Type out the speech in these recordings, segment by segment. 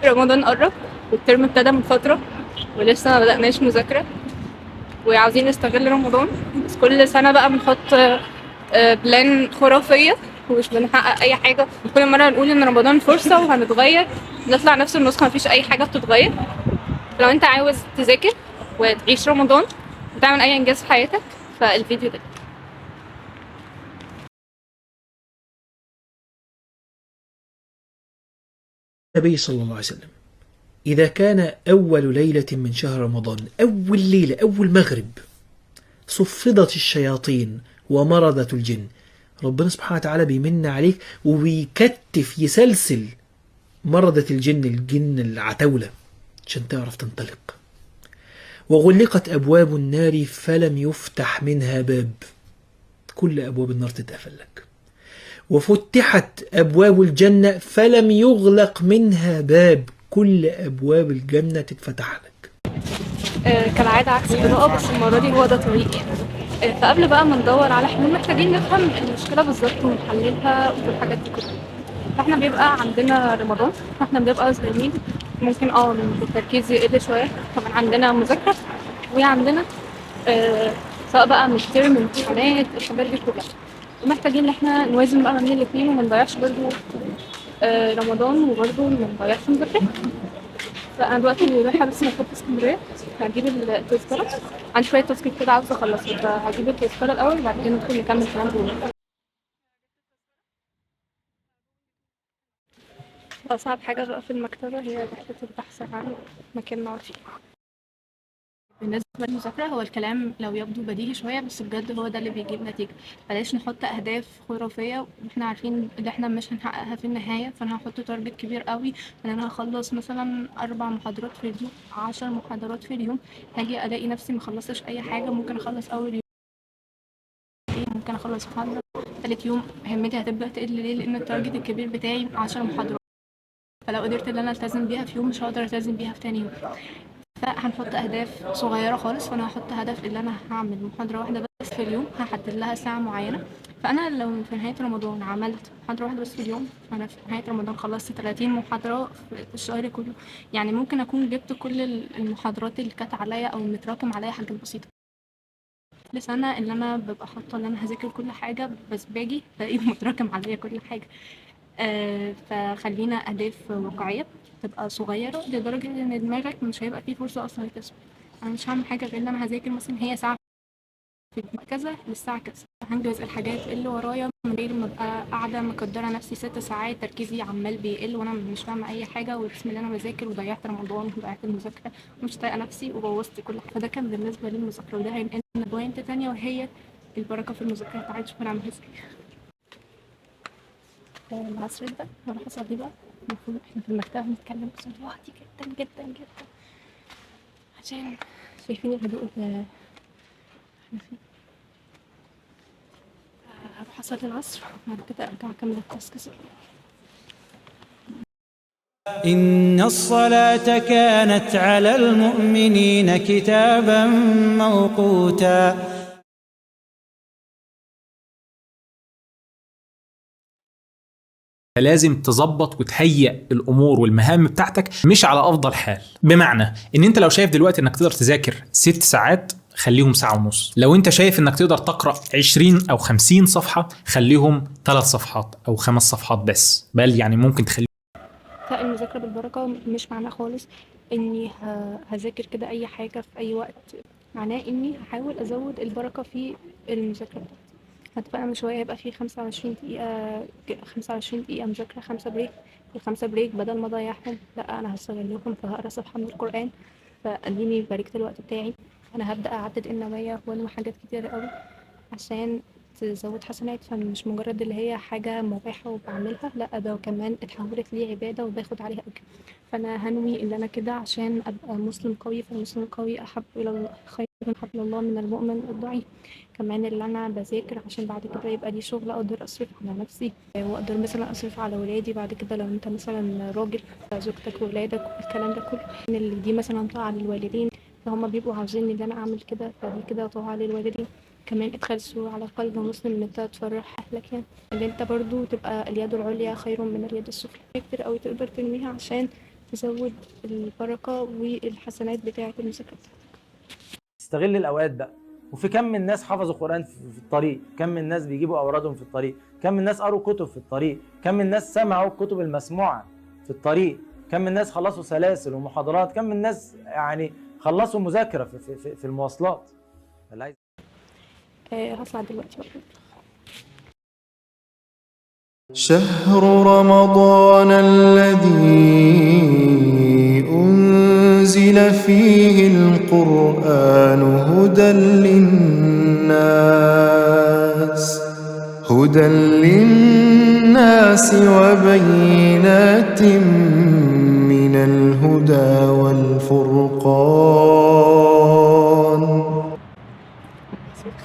رمضان قرب والترم ابتدى من فترة ولسه ما بدأناش مذاكرة وعاوزين نستغل رمضان، بس كل سنة بقى بنحط بلان خرافية ومش بنحقق أي حاجة. كل مرة نقول إن رمضان فرصة وهنتغير، نطلع نفس النسخة مفيش أي حاجة بتتغير. لو أنت عاوز تذاكر وتعيش رمضان وتعمل أي إنجاز في حياتك فالفيديو ده. النبي صلى الله عليه وسلم إذا كان أول ليلة من شهر رمضان، أول ليلة، أول مغرب، صفدت الشياطين ومرضت الجن، ربنا سبحانه وتعالى بيمن عليك وبيكتف يسلسل مرضة الجن العتولة عشان تعرف تنطلق. وغلقت أبواب النار فلم يفتح منها باب، كل أبواب النار تتقفل لك. وفتحت أبواب الجنة فلم يغلق منها باب، كل أبواب الجنة تتفتح لك. كالعادة عكس الإضاءة، بس المرة دي هو ده طريق يعني. فقبل بقى ما ندور على حلول محتاجين نفهم المشكلة بالظبط ونحللها والحاجات دي كلها. فاحنا بيبقى عندنا رمضان، فاحنا بنبقى صغيرين، ممكن التركيز يقل شوية، طبعا عندنا مذاكرة وعندنا سواء بقى ميدترم امتحانات الحاجات دي كلها، ومحتاجين ان احنا نوازن بقى ما بين الاتنين وما نضيعش برضه رمضان وبرضه ما نضيعش مذاكرة. فانا دلوقتي رايحه بس مكتبه اسكندريه، هجيب التذكره، عندي شويه تاسكات كده عاوزه اخلصها، فهجيب التذكره الاول وبعد كده ندخل نكمل كلام جوه. اصعب حاجه بقى في المكتبه هي رحله البحث عن مكان نقعد فيه. بالنسبة للمذاكرة هو الكلام لو يبدو بديهي شوية بس بجد هو ده اللي بيجيب نتيجة. بلاش نحط أهداف خرافية واحنا عارفين ان احنا مش هنحققها في النهاية. فأنا هحط تارجت كبير قوي ان انا هخلص مثلا 4 محاضرات في اليوم، 10 محاضرات في اليوم. هاجي الاقي نفسي مخلصتش اي حاجة، ممكن اخلص اول يوم، ممكن اخلص محاضرة، تالت يوم همتي هتبدأ تقل. ليه؟ لان التارجت الكبير بتاعي 10 محاضرات، فلو قدرت ان انا التزم بيها في يوم مش هقدر التزم بيها في تاني يوم. فهنحط اهداف صغيره خالص. فانا هحط هدف اللي انا هعمل محاضره واحده بس في اليوم، هحدد لها ساعه معينه. فانا لو في نهايه رمضان عملت محاضره واحده بس في اليوم، فانا في نهايه رمضان خلصت 30 محاضره في الشهر كله. يعني ممكن اكون جبت كل المحاضرات اللي كانت عليا او متراكم عليا حاجات بسيطه. لسنه اللي انا ببقى حاطه ان انا هذاكر كل حاجه، بس باجي بلاقي متراكم عليا كل حاجه. فخلينا أهداف واقعية تبقى صغيرة لدرجة إن دماغك مش هيبقى فيه فرصة أصلا للكسل. أنا مش هعمل حاجة غير إن أنا هذاكر مثلا هي ساعة في كذا للساعة كذا، هنجز الحاجات اللي ورايا من غير ما أبقى قاعدة مقدرة نفسي 6 ساعات تركيزي عمال بيقل وأنا مش فاهمة أي حاجة، وبسم الله أنا بذاكر وضيعت رمضان وضيعت المذاكرة ومش طايقة نفسي وبوظت كل حاجة. فده كان بالنسبة للمذاكرة، وده هينقلنا بوينت تانية وهي البركة في المذاكرة. تعالي نشوف هنعمل ازاي. العصر ده هروح أصلي بقى. المفروض احنا في المكتبة بنتكلم بصوت واطي جدا جدا جدا عشان شايفين الهدوء اللي احنا فيه. هروح أصلي العصر وبعد كده أرجع أكمل التاسكس. إن الصلاة كانت على المؤمنين كتابا موقوتا. لازم تظبط وتهيئ الامور والمهام بتاعتك مش على افضل حال. بمعنى ان انت لو شايف دلوقتي انك تقدر تذاكر 6 ساعات خليهم 1 ساعة ونص. لو انت شايف انك تقدر تقرأ 20 او 50 صفحة خليهم 3 صفحات او 5 صفحات بس، بل يعني ممكن تخلي. فالمذاكرة بالبركة مش معناه خالص اني هذاكر كده اي حاجة في اي وقت، معناه اني هحاول ازود البركة في المذاكرة بتاعتي. اتفقنا من شوية هيبقى في 25 دقيقة، 25 دقيقة مذاكرة، 5 بريك. الخمسة بريك بدل ما اضيعهم لا انا هستغلهم فهقرا صفحة من القرآن، فاديني باركت الوقت بتاعي. انا هبدأ اعدد النوايا وانوي حاجات كتيرة قوي عشان تزود حسنات، فمش مجرد اللي هي حاجة مباحة وبعملها، لا ده كمان اتحولت لي عبادة وباخد عليها أجر. فأنا هنوي إن أنا كده عشان أبقى مسلم قوي، فالمسلم القوي أحب إلى الله خير من حبل الله من المؤمن الضعيف. كمان اللي أنا بذاكر عشان بعد كده يبقى لي شغل أقدر أصرف على نفسي وأقدر مثلا أصرف على ولادي بعد كده. لو أنت مثلا راجل زوجتك وولادك والكلام ده كله، إن اللي دي مثلا طاعة للوالدين فهم بيبقوا عاوزين إن أنا أعمل كده، فدي كده طاعة للوالدين. كمان ادخال سرور على قلب مسلم ان انت تفرح اهلك، يعني ان انت برضو تبقى اليد العليا خير من اليد السفلى. كتير قوي تقدر تنويها عشان تزود البركة والحسنات بتاعة المذاكرة. استغل الاوقات بقى. وفي كم من ناس حفظوا قرآن في الطريق، كم من الناس بيجيبوا اورادهم في الطريق، كم من الناس قروا كتب في الطريق، كم من الناس سمعوا الكتب المسموعة في الطريق، كم من الناس خلصوا سلاسل ومحاضرات، كم من الناس يعني خلصوا مذاكرة في المواصلات. هطلع دلوقتي بقى. شهر رمضان الذي أنزل فيه القرآن هدى للناس وبينات من الهدى والفرقان.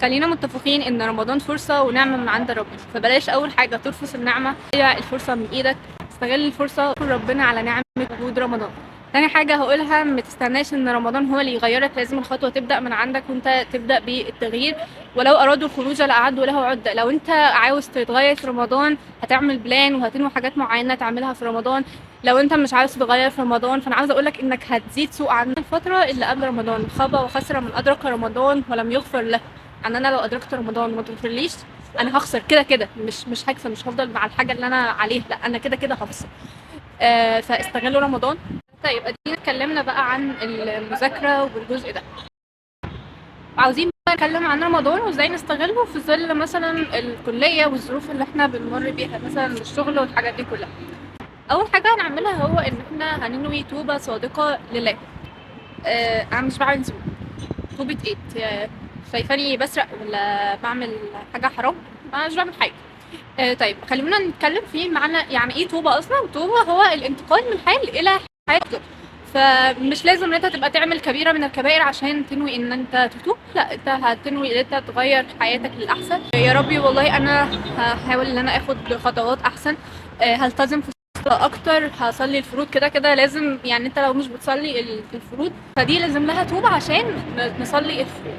خلينا متفقين ان رمضان فرصة ونعمة من عند ربنا، فبلاش اول حاجة ترفض النعمة، تضيع الفرصة من ايدك، استغل الفرصة وشكر ربنا على نعمة وجود رمضان. تاني حاجة هقولها، ما تستناش ان رمضان هو اللي يغيرك، لازم الخطوة تبدأ من عندك وانت تبدأ بالتغيير. ولو ارادوا الخروج لأعدوا له عدة. لو انت عاوز تتغير في رمضان هتعمل بلان وهتنوي حاجات معينة تعملها في رمضان. لو انت مش عاوز تتغير في رمضان فانا عاوزة اقولك انك هتزيد سوء عن الفترة اللي قبل رمضان. خاب وخسر من ادرك رمضان ولم يغفر له. يعني انا لو ادركت رمضان وما تغفرليش انا هخسر كده مش هكسب، مش هفضل مع الحاجة اللي انا عليها، لا انا كده هخسر. فاستغلوا رمضان. طيب ادينا اتكلمنا بقى عن المذاكرة والجزء ده، عاوزين بقى نتكلم عن رمضان وازاي نستغله في ظل مثلا الكلية والظروف اللي احنا بنمر بيها، مثلا الشغل والحاجات دي كلها. اول حاجة هنعملها هو ان احنا هننوي توبة صادقة لله. انا مش بعمل ذنوب، توبة ايه؟ شايفاني بسرق ولا بعمل حاجة حرام؟ انا مش بعمل حاجة. طيب خلينا نتكلم في معنى يعني ايه توبة اصلا. توبة هو الانتقال من حال الى حال افضل. فمش لازم ان انت تبقى تعمل كبيرة من الكبائر عشان تنوي ان انت تتوب، لا انت هتنوي ان انت تغير حياتك للاحسن. يا ربي والله انا هحاول ان انا اخد خطوات احسن، هلتزم في الصلاة اكتر، هصلي الفروض كده لازم. يعني انت لو مش بتصلي الفروض فدي لازم لها توبة عشان نصلي الفروض.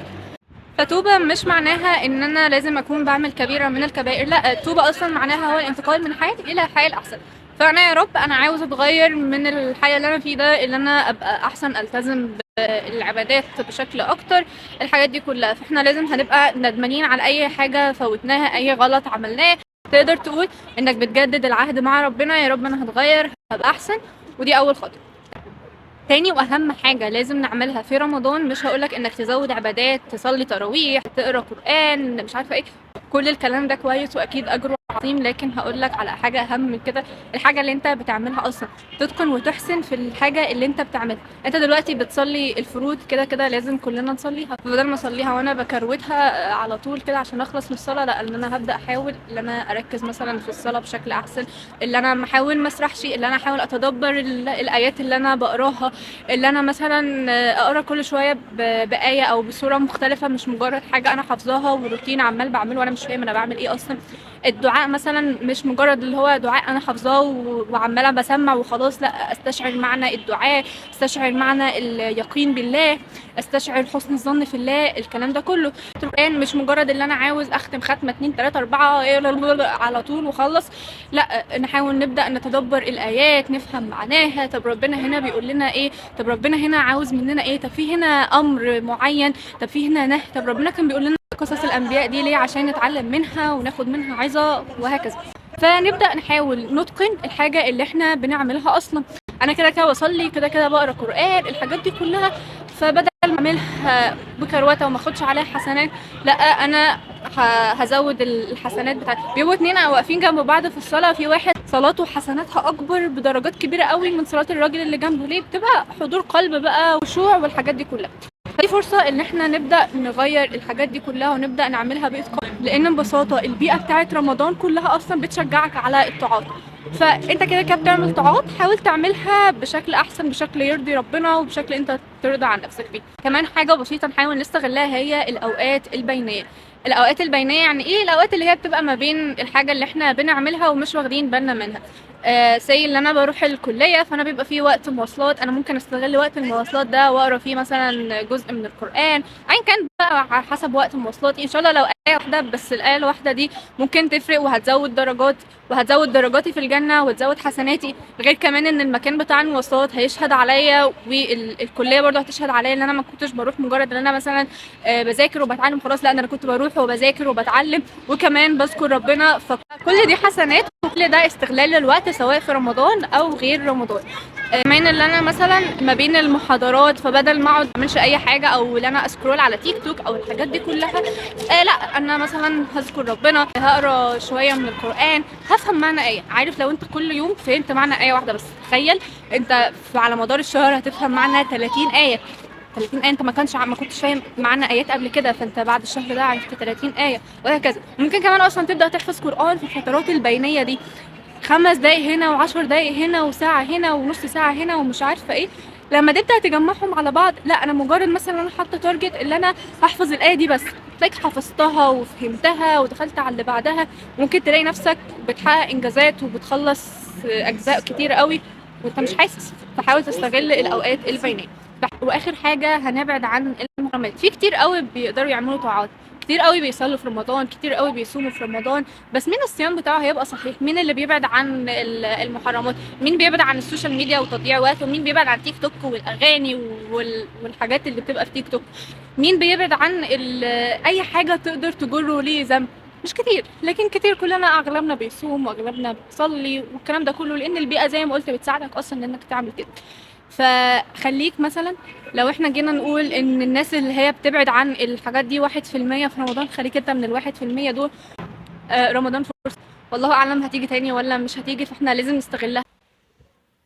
فتوبة مش معناها ان انا لازم اكون بعمل كبيرة من الكبائر، لا التوبة اصلا معناها هو الانتقال من حياة الى حياة احسن. فانا يا رب انا عاوز اتغير من الحياة اللي انا فيه ده، اللي انا ابقى احسن، التزم بالعبادات بشكل اكتر، الحاجات دي كلها. فاحنا لازم هنبقى ندمانين على اي حاجة فوتناها، اي غلط عملناه. تقدر تقول انك بتجدد العهد مع ربنا، يا رب انا هتغير هبقى احسن، ودي اول خطوة. تاني واهم حاجة لازم نعملها في رمضان، مش هقولك انك تزود عبادات، تصلي تراويح، تقرا قرآن، مش عارفة ايه، كل الكلام ده كويس واكيد اجره عظيم، لكن هقولك على حاجة اهم من كده. الحاجة اللي انت بتعملها اصلا تتقن وتحسن في الحاجة اللي انت بتعملها. انت دلوقتي بتصلي الفروض كده لازم كلنا نصليها، بدل ما اصليها وانا بكروتها على طول كده عشان اخلص من الصلاة، لا ان انا هبدأ احاول ان انا اركز مثلا في الصلاة بشكل احسن، اللي انا محاول ما اسرحش، اللي انا احاول اتدبر الايات اللي انا بقراها، اللي انا مثلا اقرا كل شويه بايه او بصوره مختلفه، مش مجرد حاجه انا حافظاها وروتين عمال بعمله وانا مش فاهم انا بعمل ايه اصلا. الدعاء مثلا مش مجرد اللي هو دعاء انا حافظاه وعماله بسمع وخلاص، لا استشعر معنى الدعاء، استشعر معنى اليقين بالله، استشعر حسن الظن في الله، الكلام ده كله. القرآن مش مجرد اللي انا عاوز اختم ختمه 2 3 4 على طول وخلص، لا نحاول نبدا نتدبر الايات، نفهم معناها. طب ربنا هنا بيقول لنا ايه؟ طب ربنا هنا عاوز مننا ايه؟ طب في هنا امر معين، طب في هنا نهي، طب ربنا كان بيقول لنا قصص الانبياء دي ليه؟ عشان نتعلم منها وناخد منها عظة وهكذا. فنبدا نحاول نتقن الحاجه اللي احنا بنعملها اصلا. انا كده بصلي، كده بقرا قرآن، الحاجات دي كلها، فبدل ما اعملها بكروته وما اخدش عليها حسنات، لا انا هزود الحسنات بتاعتي. بيبقوا 2 واقفين جنب بعض في الصلاه، في واحد صلاته حسناتها اكبر بدرجات كبيره قوي من صلاه الراجل اللي جنبه. ليه؟ بتبقى حضور قلب بقى وخشوع والحاجات دي كلها. دي فرصه ان احنا نبدا نغير الحاجات دي كلها ونبدا نعملها باتقان، لان ببساطه البيئه بتاعت رمضان كلها اصلا بتشجعك على الطاعات. فانت كده بتعمل طاعات، حاول تعملها بشكل احسن، بشكل يرضي ربنا وبشكل انت ترضى عن نفسك فيه. كمان حاجه بسيطه نحاول نستغلها هي الاوقات البينيه. الاوقات البينيه يعني ايه؟ الاوقات اللي هي بتبقى ما بين الحاجه اللي احنا بنعملها ومش واخدين بالنا منها. زي اللي انا بروح الكليه فانا بيبقى فيه وقت مواصلات، انا ممكن استغل وقت المواصلات ده واقرا فيه مثلا جزء من القرآن، ايا كان بقى على حسب وقت مواصلاتي. ان شاء الله لو آية واحدة بس، الآية الواحدة دي ممكن تفرق وهتزود درجاتي في الجنة وتزود حسناتي. غير كمان ان المكان بتاع المواصلات هيشهد عليا، والكلية برضو هتشهد عليا ان انا ما كنتش بروح مجرد ان انا مثلا بذاكر وبتعلم خلاص، لا انا كنت بروح وبذاكر وبتعلم وكمان بذكر ربنا. فكل دي حسنات وكل ده استغلال للوقت سواء في رمضان او غير رمضان. كمان اللي انا مثلا ما بين المحاضرات، فبدل ما اقعد ما اعملش اي حاجه او اللي انا اسكرول على تيك توك او الحاجات دي كلها، لا انا مثلا هذكر ربنا، هقرا شويه من القران، هفهم معنى ايه. عارف لو انت كل يوم فهمت معنى ايه واحده بس، تخيل انت على مدار الشهر هتفهم معنى 30 ايه. 30 آية انت ما كنتش فاهم معنى ايات قبل كده، فانت بعد الشهر ده عرفت 30 آية وهكذا. ممكن كمان اصلا تبدا تحفظ قرآن في الفترات البينيه دي، 5 دقايق هنا و10 دقايق هنا وساعة هنا ونص ساعة هنا ومش عارفة ايه. لما تبدأ تجمعهم على بعض، لا انا مجرد مثلا انا حاطة تارجت اللي انا هحفظ الآية دي بس، تلاقيك حفظتها وفهمتها ودخلت على اللي بعدها. ممكن تلاقي نفسك بتحقق انجازات وبتخلص اجزاء كتير قوي وانت مش حاسس. فحاول تستغل الاوقات البينية. واخر حاجة هنبعد عن المحرمات. في كتير قوي بيقدروا يعملوا طاعات، كتير قوي بيصلوا في رمضان، كتير قوي بيصوموا في رمضان، بس مين الصيام بتاعه هيبقى صحيح؟ مين اللي بيبعد عن المحرمات؟ مين بيبعد عن السوشيال ميديا وتضييع وقت؟ ومين بيبعد عن تيك توك والاغاني والحاجات اللي بتبقى في تيك توك؟ مين بيبعد عن اي حاجه تقدر تجره ليه ذنب؟ مش كتير، لكن كتير كلنا اغلبنا بيصوم واغلبنا بيصلي والكلام ده كله، لان البيئه زي ما قلت بتساعدك اصلا انك تعمل كده. فخليك مثلا لو احنا جينا نقول ان الناس اللي هي بتبعد عن الحاجات دي 1% في رمضان، خليك انت من ال1% دول. رمضان فرصة، والله اعلم هتيجي تاني ولا مش هتيجي، فاحنا لازم نستغلها.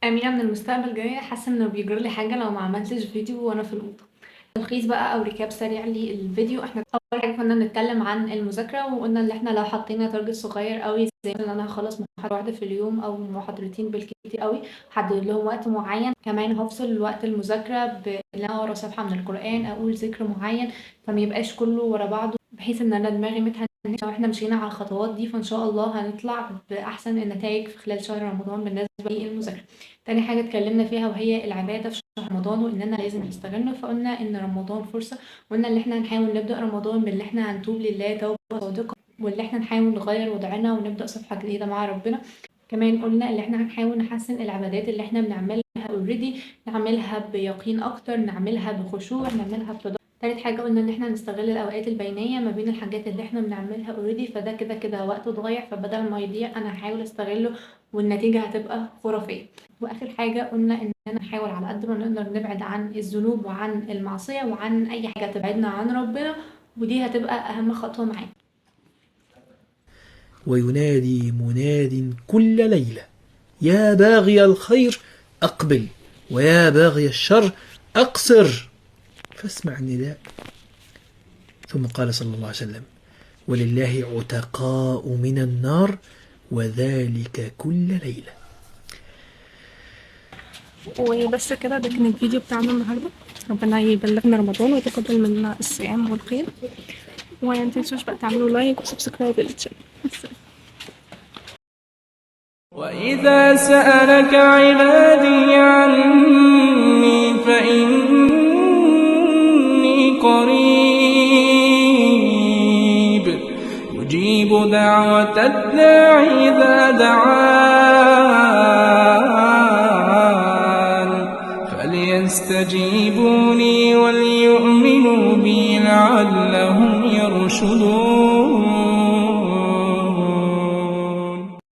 أميرة من المستقبل جاية حاسة إنه بيجرالي حاجة لو ما عملتش فيديو وأنا في الأوضة. تلخيص بقى أو ريكاب سريع للفيديو. احنا أول حاجة كنا بنتكلم عن المذاكرة، وقلنا إن احنا لو حطينا تارجت صغير قوي زي إن أنا هخلص محاضرة واحدة في اليوم أو محاضرتين بالكتير قوي، حدد لهم وقت معين. كمان هفصل وقت المذاكرة بإن أنا أقرا صفحة من القرآن، أقول ذكر معين، فما يبقاش كله ورا بعضه، بحيث إن أنا دماغي متهنية. لو احنا مشينا على الخطوات دي فإن شاء الله هنطلع بأحسن النتائج في خلال شهر رمضان بالنسبة للمذاكرة. تاني حاجة اتكلمنا فيها وهي العبادة في شهر رمضان وإننا لازم نستغله. فقلنا إن رمضان فرصة، وقلنا إن احنا نحاول نبدأ رمضان باللي احنا هنتوب لله توبة صادقة، واللي احنا نحاول نغير وضعنا ونبدأ صفحة جديدة مع ربنا. كمان قلنا إن احنا هنحاول نحسن العبادات اللي احنا بنعملها اوريدي، نعملها بيقين أكتر، نعملها بخشوع، نعملها بتدبر. تالت حاجة قلنا إن احنا نستغل الأوقات البينية ما بين الحاجات اللي احنا بنعملها اوريدي، فده كده كده وقته ضايع، فبدل ما يضيع أنا هحاول أستغله والنتيجة هتبقى خرافية. وآخر حاجة قلنا إننا نحاول على قد ما نقدر نبعد عن الذنوب وعن المعصية وعن أي حاجة تبعدنا عن ربنا، ودي هتبقى أهم خطوة معانا. وينادي مناد كل ليلة يا باغي الخير أقبل ويا باغي الشر أقصر، فاسمع النداء. ثم قال صلى الله عليه وسلم ولله عتقاء من النار وذلك كل ليلة. وبس كده، ده كان الفيديو بتاعنا النهارده. ربنا يبلغنا رمضان ويتقبل منا الصيام والخير، وما تنسوش بقى تعملوا لايك وسبسكرايب للشانل. وإذا سألك عبادي عني فإني قريب أجيب دعوة الداعي إذا دعان فليستجيبوا لي وليؤمنوا بي لعلهم يرشدون.